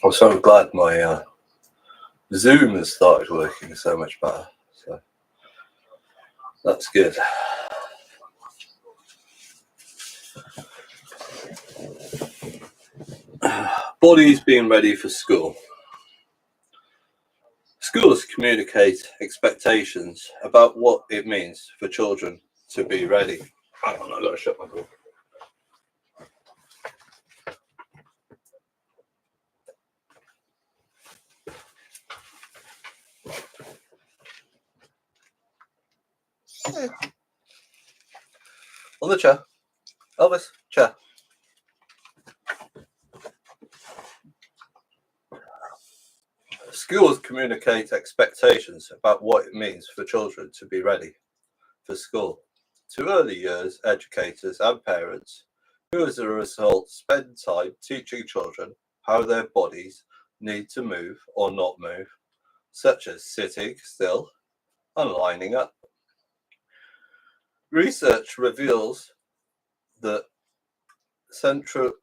I'm so glad my Zoom has started working so much better. So that's good. Bodies being ready for school. Schools communicate expectations about what it means for children to be ready. Hang on, I've got to shut my door. On the chair. Elvis, chair. Schools communicate expectations about what it means for children to be ready for school to early years educators and parents, who as a result spend time teaching children how their bodies need to move or not move, such as sitting still and lining up. Research reveals that central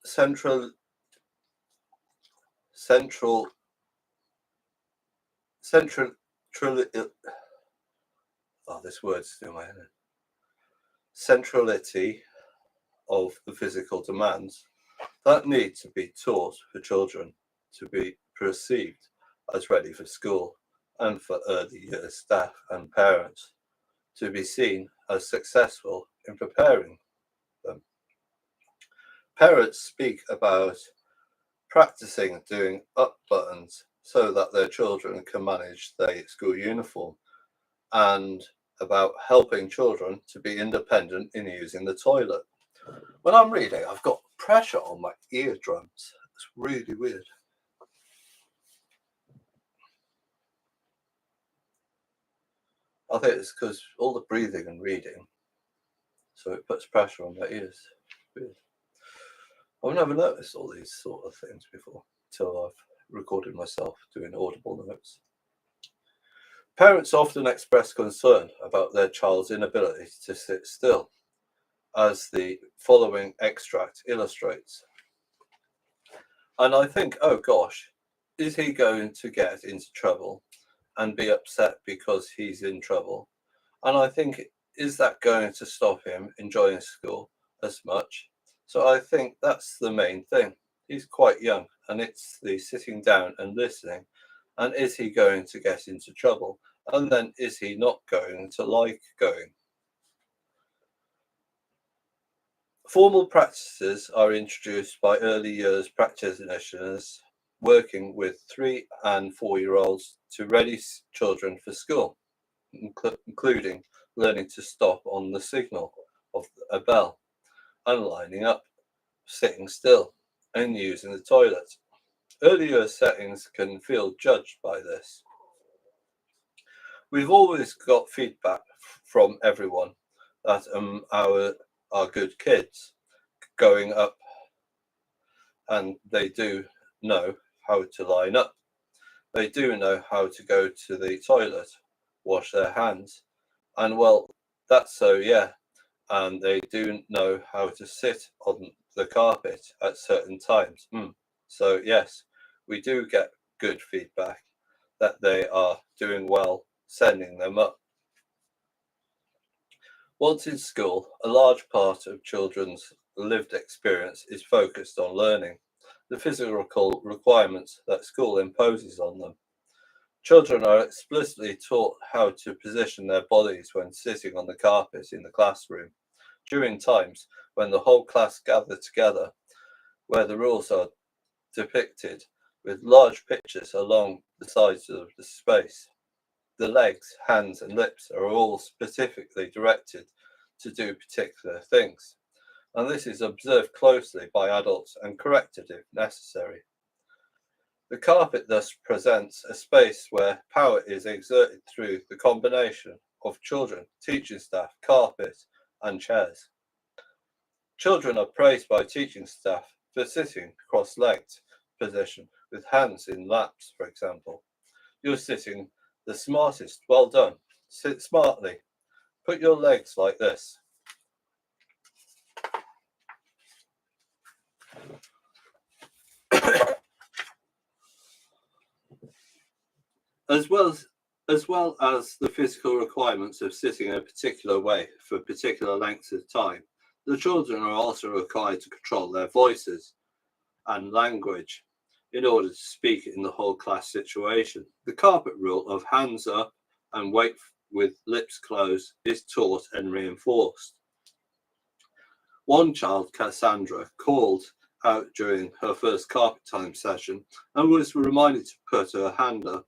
central central central this word's still in my head. Centrality of the physical demands that need to be taught for children to be perceived as ready for school, and for early years staff and parents to be seen as successful in preparing them. Parents speak about practicing doing up buttons so that their children can manage their school uniform, and about helping children to be independent in using the toilet. When I'm reading, I've got pressure on my eardrums. It's really weird. I think it's because all the breathing and reading, so it puts pressure on my ears. Weird. I've never noticed all these sort of things before until I've recorded myself doing Audible notes. Parents often express concern about their child's inability to sit still, as the following extract illustrates. And I think, oh gosh, is he going to get into trouble and be upset because he's in trouble? And I think, is that going to stop him enjoying school as much? So I think that's the main thing. He's quite young, and it's the sitting down and listening. And is he going to get into trouble? And then is he not going to like going? Formal practices are introduced by early years practitioners working with 3 and 4-year-olds to ready children for school, including learning to stop on the signal of a bell and lining up, sitting still, and using the toilet. Early years settings can feel judged by this. We've always got feedback from everyone that our good kids going up, and they do know how to line up. They do know how to go to the toilet, wash their hands, and well, that's so, yeah. And they do know how to sit on the carpet at certain times. So yes, we do get good feedback that they are doing well sending them up. Once in school, a large part of children's lived experience is focused on learning the physical requirements that school imposes on them. Children are explicitly taught how to position their bodies when sitting on the carpet in the classroom, during times when the whole class gather together, where the rules are depicted with large pictures along the sides of the space. The legs, hands, and lips are all specifically directed to do particular things, and this is observed closely by adults and corrected if necessary. The carpet thus presents a space where power is exerted through the combination of children, teaching staff, carpet, and chairs. Children are praised by teaching staff for sitting cross-legged position with hands in laps, for example. You're sitting the smartest. Well done. Sit smartly. Put your legs like this. as well as the physical requirements of sitting in a particular way for particular lengths of time. The children are also required to control their voices and language in order to speak in the whole class situation. The carpet rule of hands up and wait with lips closed is taught and reinforced. One child, Cassandra, called out during her first carpet time session and was reminded to put her hand up.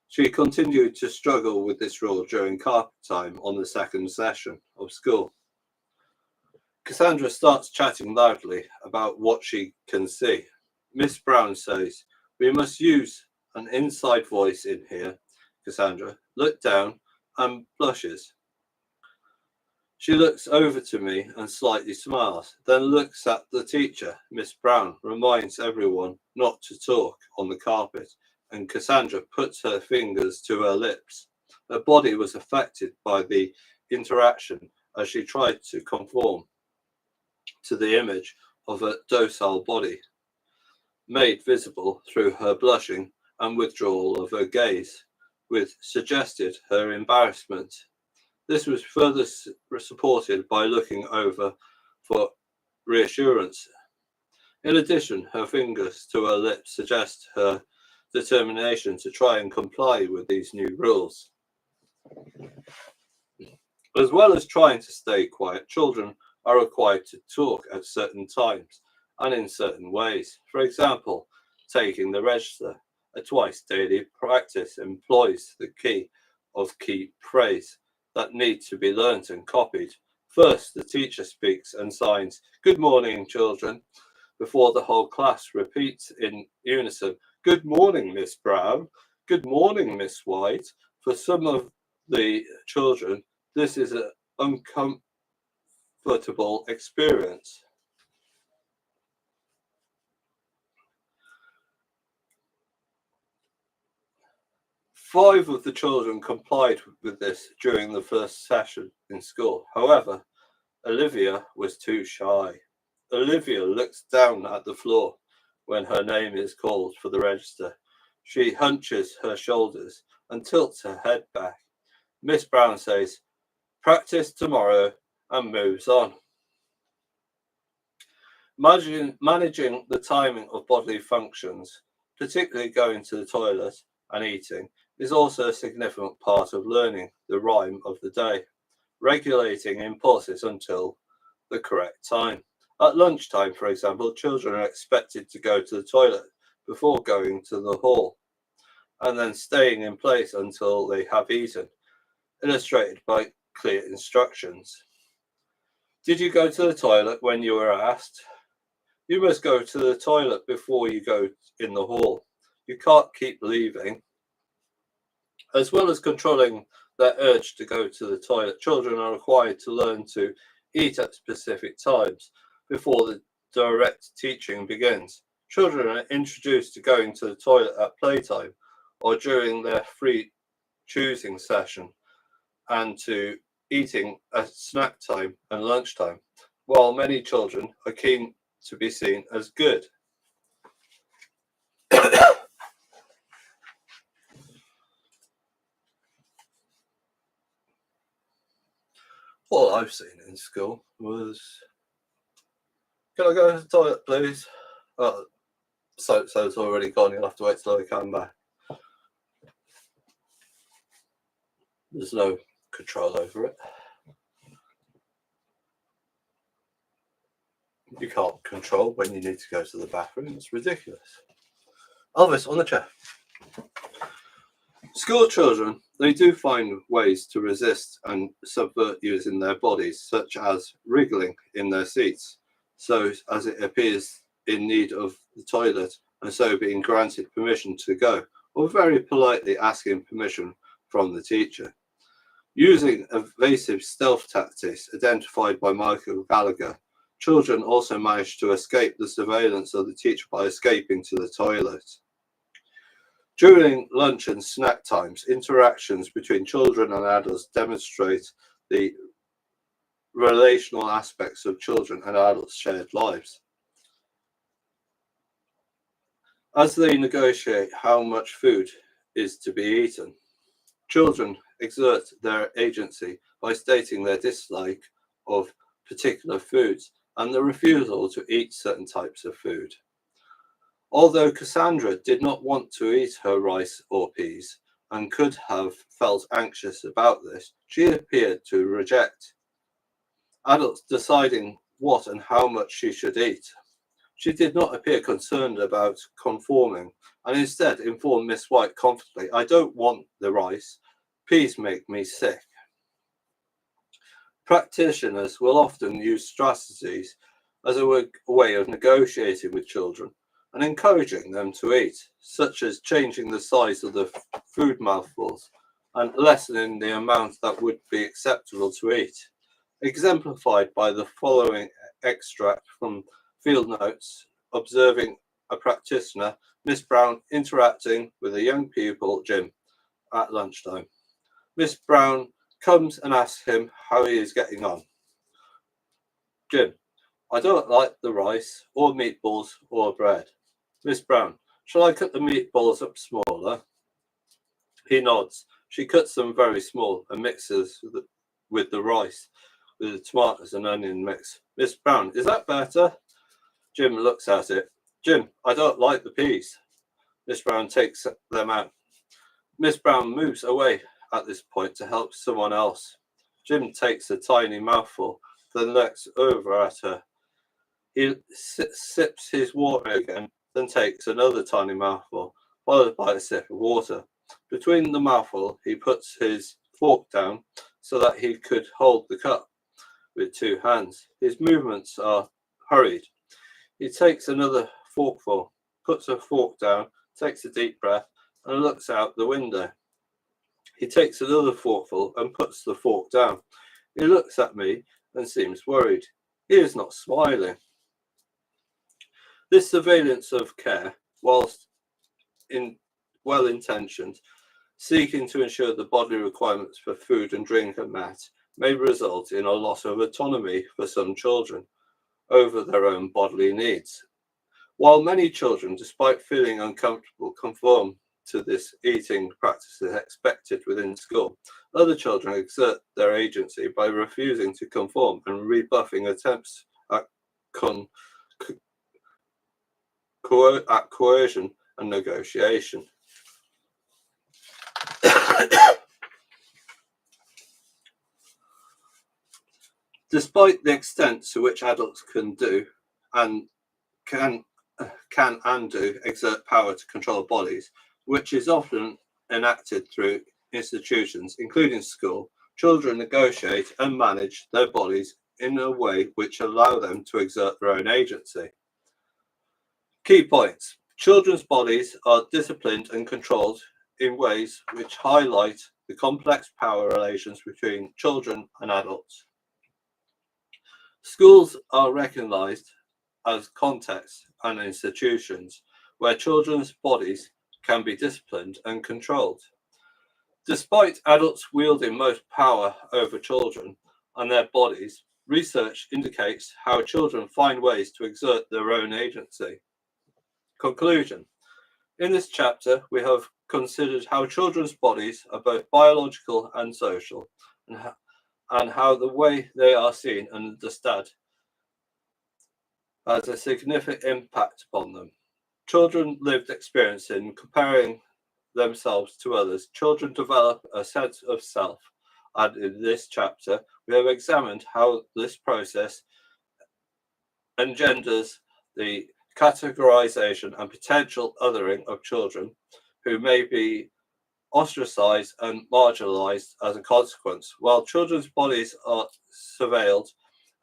She continued to struggle with this rule during carpet time on the second session of school. Cassandra starts chatting loudly about what she can see. Miss Brown says, "We must use an inside voice in here." Cassandra looked down and blushes. She looks over to me and slightly smiles, then looks at the teacher. Miss Brown reminds everyone not to talk on the carpet, and Cassandra puts her fingers to her lips. Her body was affected by the interaction as she tried to conform to the image of a docile body, made visible through her blushing and withdrawal of her gaze, which suggested her embarrassment. This was further supported by looking over for reassurance. In addition, her fingers to her lips suggest her determination to try and comply with these new rules. As well as trying to stay quiet, children are required to talk at certain times and in certain ways. For example, taking the register. A twice daily practice employs the key phrase that need to be learnt and copied. First, the teacher speaks and signs, "Good morning, children," before the whole class repeats in unison, "Good morning, Miss Brown. Good morning, Miss White." For some of the children, this is an uncomfortable experience. Five of the children complied with this during the first session in school. However, Olivia was too shy. Olivia looks down at the floor when her name is called for the register. She hunches her shoulders and tilts her head back. Miss Brown says, "Practice tomorrow," and moves on. Managing the timing of bodily functions, particularly going to the toilet and eating, is also a significant part of learning the rhyme of the day, regulating impulses until the correct time. At lunchtime, for example, children are expected to go to the toilet before going to the hall and then staying in place until they have eaten, illustrated by clear instructions. Did you go to the toilet when you were asked? You must go to the toilet before you go in the hall. You can't keep leaving. As well as controlling their urge to go to the toilet, children are required to learn to eat at specific times before the direct teaching begins. Children are introduced to going to the toilet at playtime or during their free choosing session and to eating at snack time and lunchtime, while many children are keen to be seen as good. What I've seen in school was, "Can I go to the toilet, please?" Oh, so it's already gone. You'll have to wait till I come back. There's no control over it. You can't control when you need to go to the bathroom. It's ridiculous. Elvis, on the chair. School children, they do find ways to resist and subvert using their bodies, such as wriggling in their seats, so as it appears in need of the toilet and so being granted permission to go, or very politely asking permission from the teacher. Using evasive stealth tactics identified by Michael Gallagher, children also manage to escape the surveillance of the teacher by escaping to the toilet. During lunch and snack times, interactions between children and adults demonstrate the relational aspects of children and adults' shared lives. As they negotiate how much food is to be eaten. Children exert their agency by stating their dislike of particular foods and the refusal to eat certain types of food. Although Cassandra did not want to eat her rice or peas and could have felt anxious about this, she appeared to reject adults deciding what and how much she should eat. She did not appear concerned about conforming and instead informed Miss White confidently, "I don't want the rice. Peas make me sick." Practitioners will often use strategies as a way of negotiating with children and encouraging them to eat, such as changing the size of the food mouthfuls and lessening the amount that would be acceptable to eat, exemplified by the following extract from field notes observing a practitioner, Miss Brown, interacting with a young pupil, Jim, at lunchtime. Miss Brown comes and asks him how he is getting on. Jim: "I don't like the rice or meatballs or bread." Miss Brown: "Shall I cut the meatballs up smaller?" He nods. She cuts them very small and mixes with the rice, with the tomatoes and onion mix. Miss Brown: "Is that better?" Jim looks at it. Jim: "I don't like the peas." Miss Brown takes them out. Miss Brown moves away at this point to help someone else. Jim takes a tiny mouthful, then looks over at her. He sips his water again, then takes another tiny mouthful, followed by a sip of water. Between the mouthful, he puts his fork down so that he could hold the cup with two hands. His movements are hurried. He takes another forkful, puts a fork down, takes a deep breath, and looks out the window. He takes another forkful and puts the fork down. He looks at me and seems worried. He is not smiling. This surveillance of care, whilst well-intentioned, seeking to ensure the bodily requirements for food and drink are met, may result in a loss of autonomy for some children over their own bodily needs. While many children, despite feeling uncomfortable, conform to this eating practices expected within school, other children exert their agency by refusing to conform and rebuffing attempts at coercion and negotiation. Despite the extent to which adults can do and can and do exert power to control bodies, which is often enacted through institutions, including school, children negotiate and manage their bodies in a way which allow them to exert their own agency. Key points. Children's bodies are disciplined and controlled in ways which highlight the complex power relations between children and adults. Schools are recognized as contexts and institutions where children's bodies can be disciplined and controlled. Despite adults wielding most power over children and their bodies, research indicates how children find ways to exert their own agency. Conclusion. In this chapter, we have considered how children's bodies are both biological and social, and how the way they are seen and understood has a significant impact upon them. Children lived experience in comparing themselves to others. Children develop a sense of self, and in this chapter, we have examined how this process engenders the categorization and potential othering of children who may be ostracized and marginalized as a consequence. While children's bodies are surveilled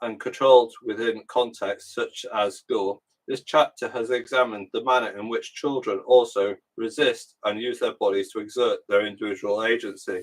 and controlled within contexts such as school, this chapter has examined the manner in which children also resist and use their bodies to exert their individual agency.